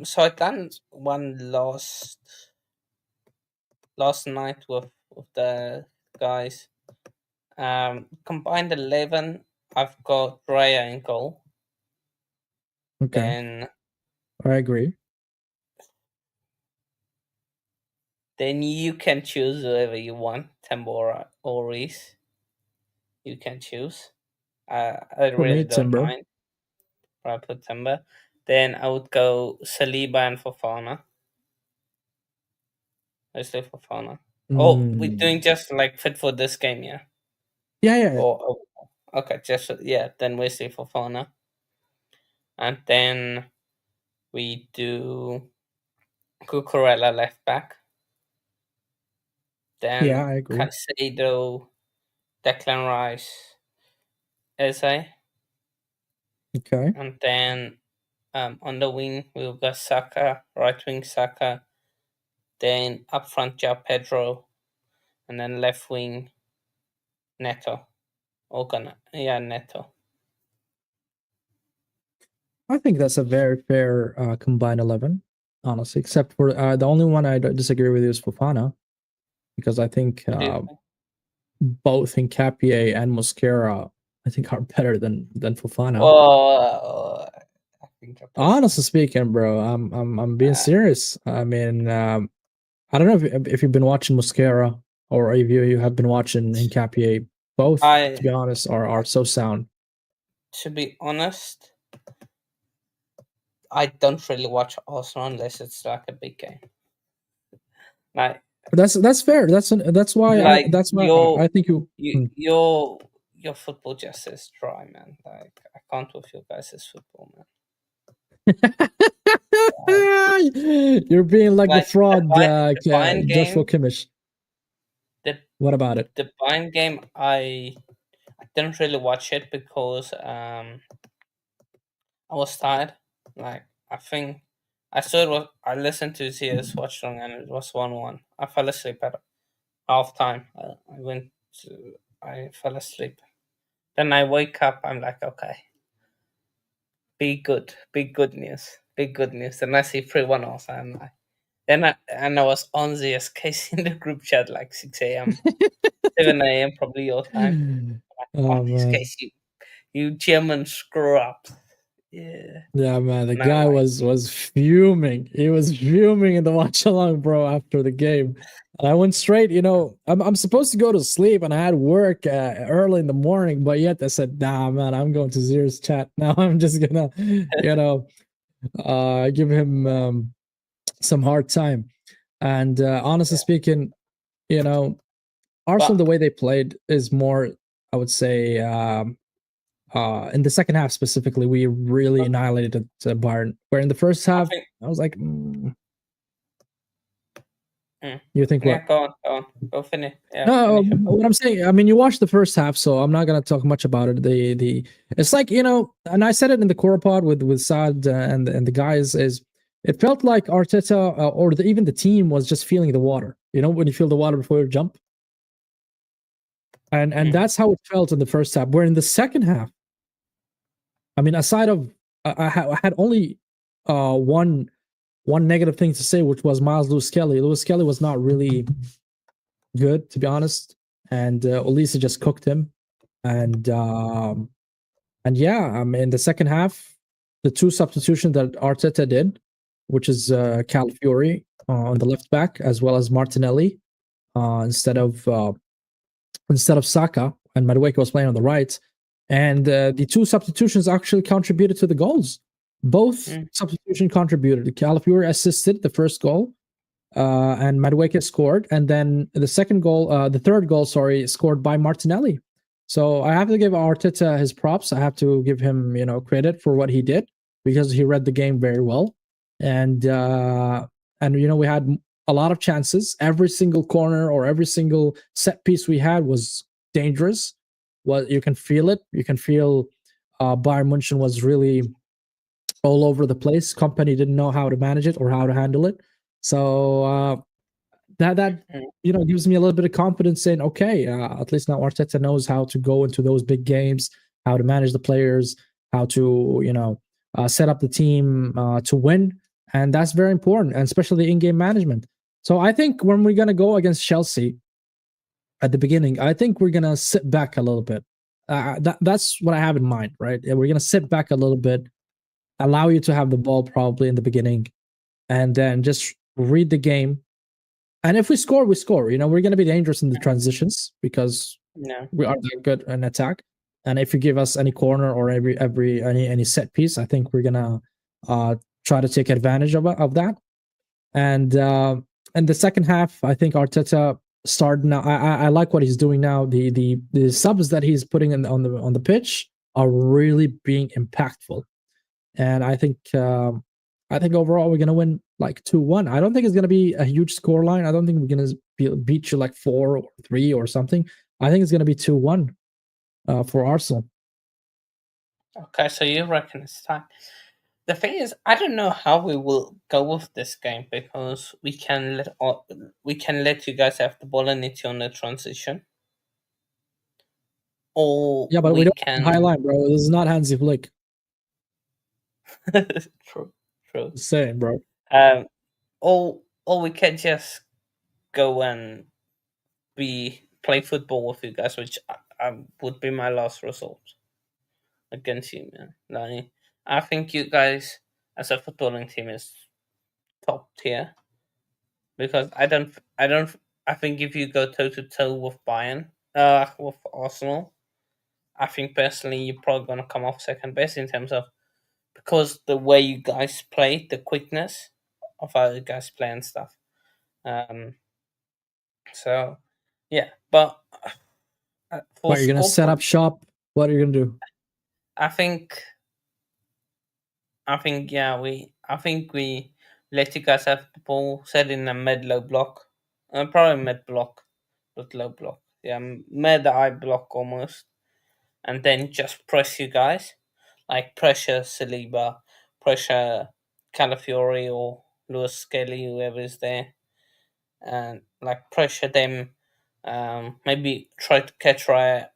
So I done one last night with the guys. Combined 11. I've got Raya in goal. Okay. Then I agree. Then you can choose whoever you want, Tambora or Reese. You can choose. I really don't mind. I put Timber. Then I would go Saliba and Fofana. Let's do Fofana. Oh, we're doing just like fit for this game, yeah? Yeah. Okay, then we see Fofana. And then we do Cucurella left back. Then I agree. Caicedo, Declan Rice, Eze. Okay. And then on the wing, we've got Saka, right wing Saka. Then up front, João Pedro. And then left wing, Neto. Neto. I think that's a very fair combined 11, honestly, except for the only one I disagree with is Fofana, because I think both Hincapié and Mosquera, I think, are better than Fofana. Oh, honestly speaking, bro, I'm being serious. I mean, I don't know if you've been watching Mosquera or if you have been watching Hincapié. Both, to be honest, are so sound. To be honest, I don't really watch Arsenal unless it's like a big game. Like, That's fair. That's why Like I think you. your football just is dry, man. Like I can't with your guys' football, man. You're being like the Like fraud, the Bayern Joshua game, Kimmich. the What about it? the Bayern game, I didn't really watch it because I was tired. Like I think I saw it was I listened to Zia's watch long and it was 1-1. I fell asleep at half time. I fell asleep. Then I wake up. I'm like, okay, big good news, big good news. And I see 3-1 off. I'm like, I was on Zia's case in the group chat like 6 a.m., 7 a.m. probably your time. Oh On his man. case, you German screw up. Yeah. Yeah, man, the And I'm guy like, was fuming. He was fuming in the watch along, bro, after the game. And I went straight. I'm supposed to go to sleep, and I had work early in the morning, but yet I said, "Nah, man, I'm going to Zier's chat now. I'm just gonna, give him some hard time." And honestly speaking, Arsenal, the but way they played is more, I would say, in the second half specifically, we really annihilated Bayern. Where in the first I half, think, I was like, mm, you think yeah, what? go finish. Yeah, No, finish your point. what I'm saying, I mean, you watched the first half, so I'm not gonna talk much about it. It's like, and I said it in the core pod with Saad and the guys, is it felt like Arteta or even the team was just feeling the water. You know, when you feel the water before you jump, and that's how it felt in the first half. Where in the second half, I mean, aside of I had only one negative thing to say, which was Miles Lewis Kelly. Lewis Kelly was not really good, to be honest, and Olise just cooked him. And yeah, I mean, the second half, the two substitutions that Arteta did, which is Calafiori on the left back as well as Martinelli instead of Saka, and Madueke was playing on the right. And the two substitutions actually contributed to the goals. Both substitution contributed. Calafiori assisted the first goal, and Madueke scored, and then the third goal, sorry, scored by Martinelli. So I have to give Arteta his props. I have to give him, credit for what he did because he read the game very well, and we had a lot of chances. Every single corner or every single set piece we had was dangerous. Well, you can feel it. You can feel Bayern Munchen was really all over the place. Company didn't know how to manage it or how to handle it. So that gives me a little bit of confidence in, okay, at least now Arteta knows how to go into those big games, how to manage the players, how to set up the team to win, and that's very important, and especially in-game management. So I think when we're gonna go against Chelsea at the beginning, I think we're gonna sit back a little bit. That's what I have in mind, right? We're gonna sit back a little bit, allow you to have the ball probably in the beginning, and then just read the game. And if we score, we score. We're going to be dangerous in the transitions because we are that good in attack. And if you give us any corner or any set piece, I think we're gonna try to take advantage of that. And the second half, I think Arteta started now. I like what he's doing now. The subs that he's putting on the pitch are really being impactful. And I think overall we're gonna win like 2-1. I don't think it's gonna be a huge score line. I don't think we're gonna beat you like 4-3 or something. I think it's gonna be 2-1 for Arsenal. Okay, so you reckon it's time. The thing is, I don't know how we will go with this game because we can let you guys have the ball and it's on the transition, or Yeah, but we we don't have can. high line, bro. This is not Hansi Flick. True. Just saying, bro. Or we can just go and play football with you guys, which would be my last resort against you, man. Like, I think you guys as a footballing team is top tier because I think if you go toe to toe with Bayern, with Arsenal, I think personally you're probably gonna come off second best in terms of because the way you guys play, the quickness of how you guys play and stuff. Um, So, yeah, but for What, you're gonna set up shop? What are you gonna do? I think yeah, we let you guys have the ball, set in a mid low block, probably mid block, not low block. Yeah, mid high block almost, and then just press you guys, like pressure Saliba, pressure Calafiori or Lewis Skelly, whoever is there, and like pressure them. Maybe try to catch Raya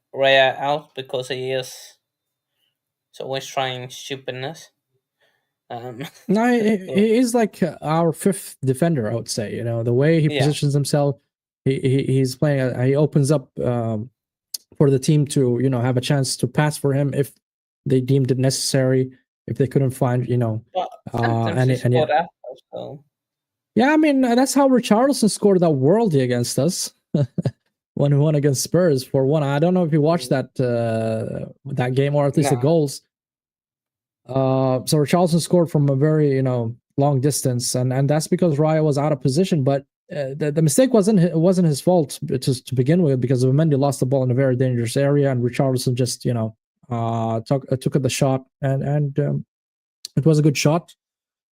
out because he's always trying stupidness. No, he is like our fifth defender, I would say. You know, the way he Yeah. positions himself, he's playing. He opens up for the team to have a chance to pass for him if they deemed it necessary. If they couldn't find But and yeah. yeah. So. Yeah, I mean that's how Richarlison scored that worldie against us when we won against Spurs 4-1. I don't know if you watched that game or at least the goals. So Richarlison scored from a very long distance, and that's because Raya was out of position. But the mistake wasn't his fault to begin with, because Mendy lost the ball in a very dangerous area, and Richarlison just took the shot, and it was a good shot.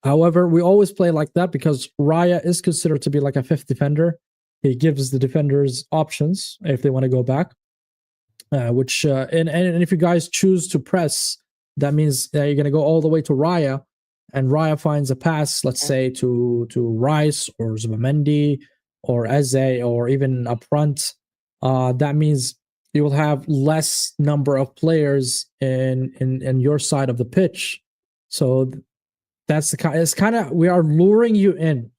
However, we always play like that because Raya is considered to be like a fifth defender. He gives the defenders options if they want to go back, and if you guys choose to press, that means you're going to go all the way to Raya, and Raya finds a pass, let's say to Rice or Zubamendi or Eze or even up front. That means you will have less number of players in your side of the pitch. So that's it's kind of, we are luring you in,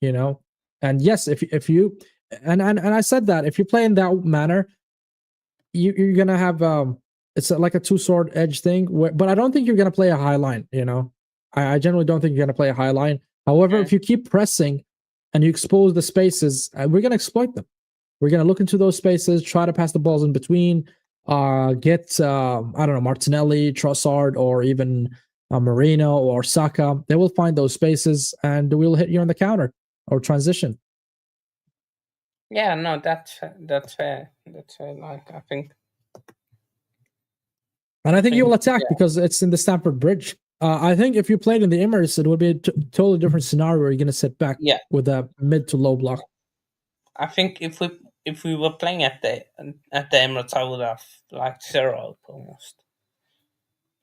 and yes, if you and I said that if you play in that manner, you're gonna have it's like a two-sword edge thing, but I don't think you're gonna play a high line. I generally don't think you're gonna play a high line. However, if you keep pressing and you expose the spaces, we're gonna exploit them. We're gonna look into those spaces, try to pass the balls in between, get I don't know, Martinelli, Trossard, or even Marino or Saka. They will find those spaces and we'll hit you on the counter or transition. Yeah, no, that's fair. That's fair. Like, I think, and I think you will attack because it's in the Stamford Bridge. I think if you played in the Emirates, it would be a totally different scenario where you're going to sit back with a mid to low block. I think if we were playing at the Emirates, I would have liked 0 almost,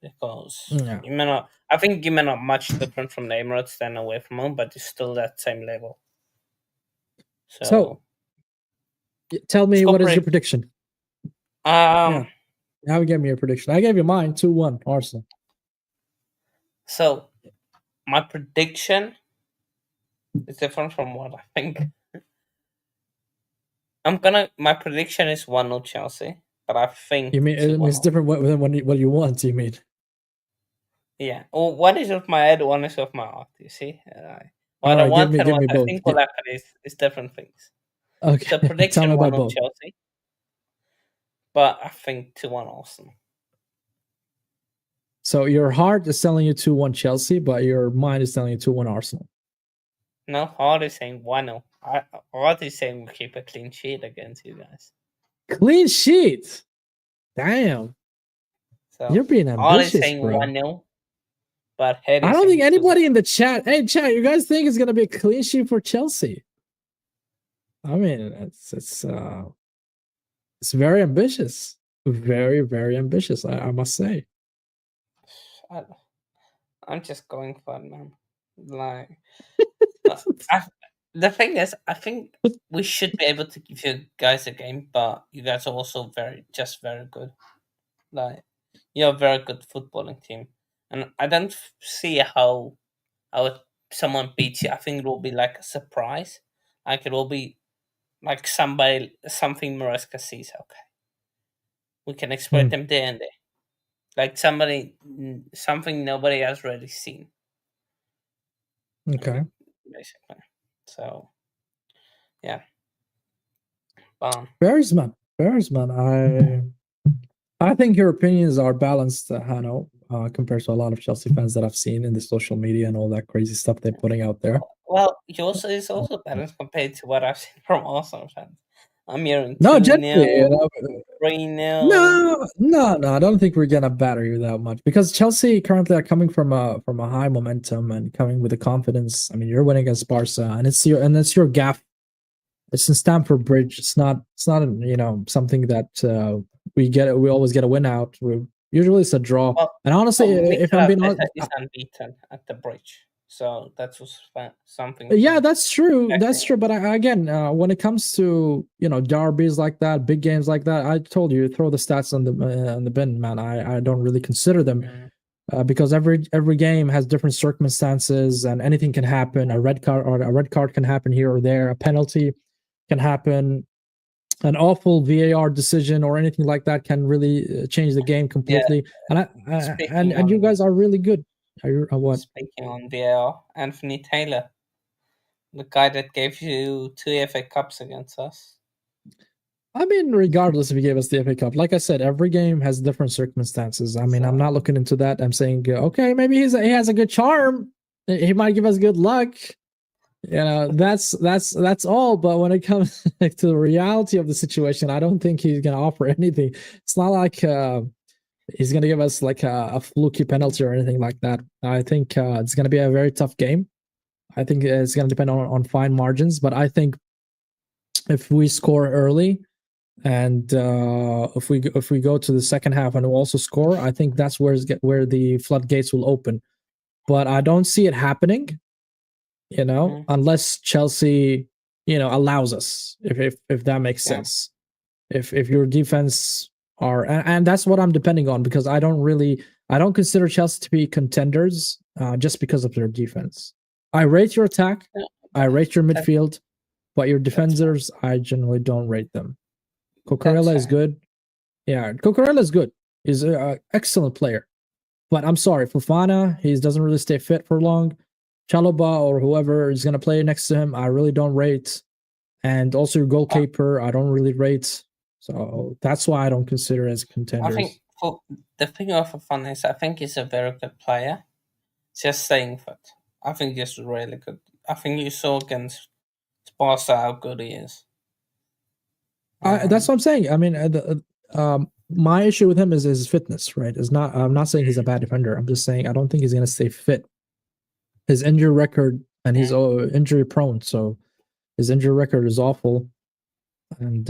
because you may not. I think you may not much different from the Emirates than away from home, but it's still that same level. So tell me, what is your prediction? Now give me your prediction. I gave you mine, 2-1 Arsenal. So my prediction is different from what I think. My prediction is 1-0 Chelsea, but I think you mean it's different than what you want. You mean? Yeah. Well, one is with my head, one is with my heart. You see, what I want and what I think will happen is different things. Okay. So prediction 1-0 Chelsea, but I think 2-1 Arsenal. So your heart is telling you 2-1 Chelsea, but your mind is telling you 2-1 Arsenal. No, heart is saying 1-0. Heart is saying we keep a clean sheet against you guys. Clean sheet? Damn. So you're being ambitious, heart is saying bro. 1-0, but head is I don't think anybody in the chat. Hey, chat, you guys think it's gonna be a clean sheet for Chelsea? I mean, it's very ambitious. Very, very ambitious, I must say. I'm just going for it, man. Like, the thing is, I think we should be able to give you guys a game, but you guys are also very good. Like, you're a very good footballing team, and I don't see how someone beats you. I think it will be like a surprise. Like, it will be like something Maresca sees. Okay, we can exploit them there and there. Like something nobody has really seen. Okay. Basically. So, yeah. Bearsman. I think your opinions are balanced, Hanno, compared to a lot of Chelsea fans that I've seen in the social media and all that crazy stuff they're putting out there. Well, yours is also balanced compared to what I've seen from Arsenal fans. I'm hearing No, 2-0, generally, 3-0. no. I don't think we're gonna batter you that much because Chelsea currently are coming from a high momentum and coming with the confidence. I mean, you're winning against Barca, and it's your gaff. It's in Stamford Bridge. It's not something that we always get a win out. Usually it's a draw. Well, And honestly, if I'm being honest, is unbeaten at the bridge, so that was something. yeah, that's true. That's true. But again, when it comes to derbies like that, big games like that, I told you throw the stats on the bin, man. I don't really consider them because every game has different circumstances and anything can happen. A red card can happen here or there. A penalty can happen. An awful VAR decision or anything like that can really change the game completely. Yeah. And you guys are really good. What? Speaking on VAR, Anthony Taylor, the guy that gave you 2 FA Cups against us. I mean, regardless if he gave us the FA Cup, like I said, every game has different circumstances. I mean, I'm not looking into that. I'm saying, okay, maybe he has a good charm. He might give us good luck. That's all. But when it comes to the reality of the situation, I don't think he's gonna offer anything. It's not like he's gonna give us like a fluky penalty or anything like that. I think it's gonna be a very tough game. I think it's gonna depend on fine margins. But I think if we score early and if we go to the second half and we also score, I think that's where the floodgates will open. But I don't see it happening. Unless Chelsea, allows us, if that makes sense. If your defense and that's what I'm depending on because I don't consider Chelsea to be contenders just because of their defense. I rate your attack, I rate your midfield, but your defenders, I generally don't rate them. Cucurella is good. Yeah, Cucurella is good. He's an excellent player. But I'm sorry, Fofana, he doesn't really stay fit for long. Chalobah or whoever is going to play next to him, I really don't rate. And also your goalkeeper, I don't really rate. So that's why I don't consider as contenders. I think the thing of Fofana is I think he's a very good player. Just saying that. I think he's really good. I think you saw against Barca how good he is. That's what I'm saying. I mean, my issue with him is his fitness, right? I'm not saying he's a bad defender. I'm just saying I don't think he's going to stay fit. His injury record, and he's injury prone, so his injury record is awful, and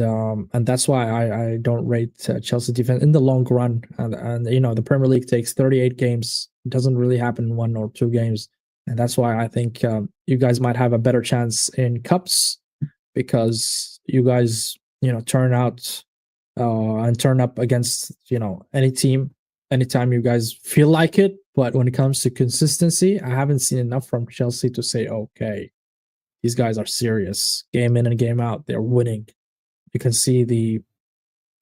that's why I don't rate Chelsea defense in the long run. And the Premier League takes 38 games; it doesn't really happen in 1 or 2 games, and that's why I think you guys might have a better chance in cups because you guys turn out and turn up against any team anytime you guys feel like it. But when it comes to consistency, I haven't seen enough from Chelsea to say, okay, these guys are serious. Game in and game out, they're winning. You can see the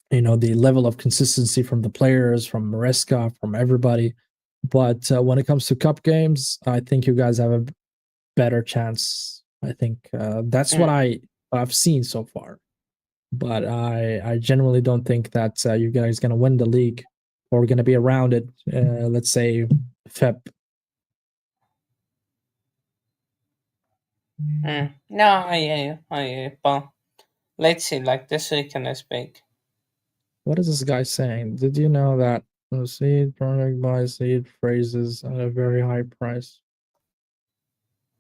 level of consistency from the players, from Maresca, from everybody. But when it comes to cup games, I think you guys have a better chance. I think that's what I've seen so far. But I genuinely don't think that you guys are going to win the league or going to be around it, let's say, Feb. No, I hear you. But let's see, like this weekend is big. What is this guy saying? Did you know that seed product buys seed phrases at a very high price?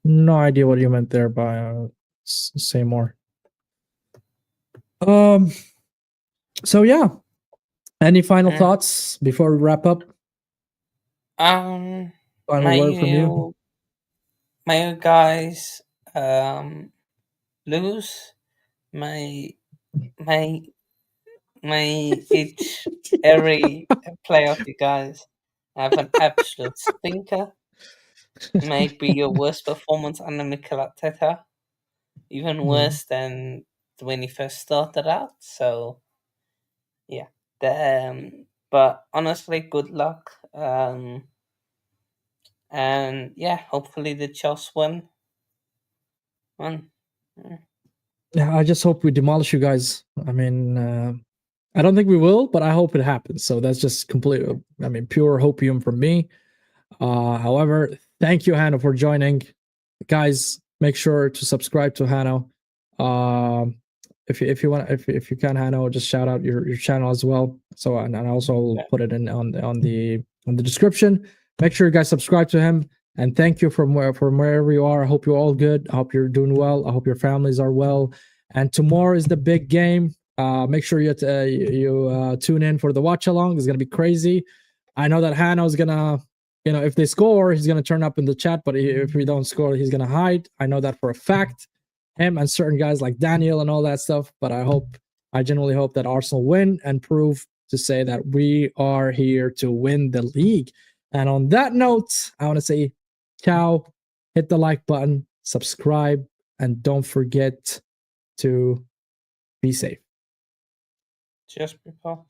No idea what you meant there by say more. So yeah. Any final thoughts before we wrap up? Final word from you. May you guys lose. May each every player of you guys have an absolute stinker. May it be your worst performance under Mikel Arteta, even worse than when he first started out. So yeah, but honestly, good luck. And yeah, hopefully the Chelsea win. Yeah, I just hope we demolish you guys. I mean, I don't think we will, but I hope it happens. So that's just pure hopium from me. However, thank you, Hannah, for joining. Guys, make sure to subscribe to Hannah. if you want, if you can, Hannah, just shout out your channel as well. So and also will put it in on the description. Make sure you guys subscribe to him. And thank you from wherever you are. I hope you're all good. I hope you're doing well. I hope your families are well. And tomorrow is the big game. Make sure you tune in for the watch along. It's gonna be crazy. I know that Hannah's gonna, if they score, he's gonna turn up in the chat. But if we don't score, he's gonna hide. I know that for a fact. Him and certain guys like Daniel and all that stuff. But I genuinely hope that Arsenal win and prove to say that we are here to win the league. And on that note, I want to say ciao, hit the like button, subscribe, and don't forget to be safe. Cheers, people.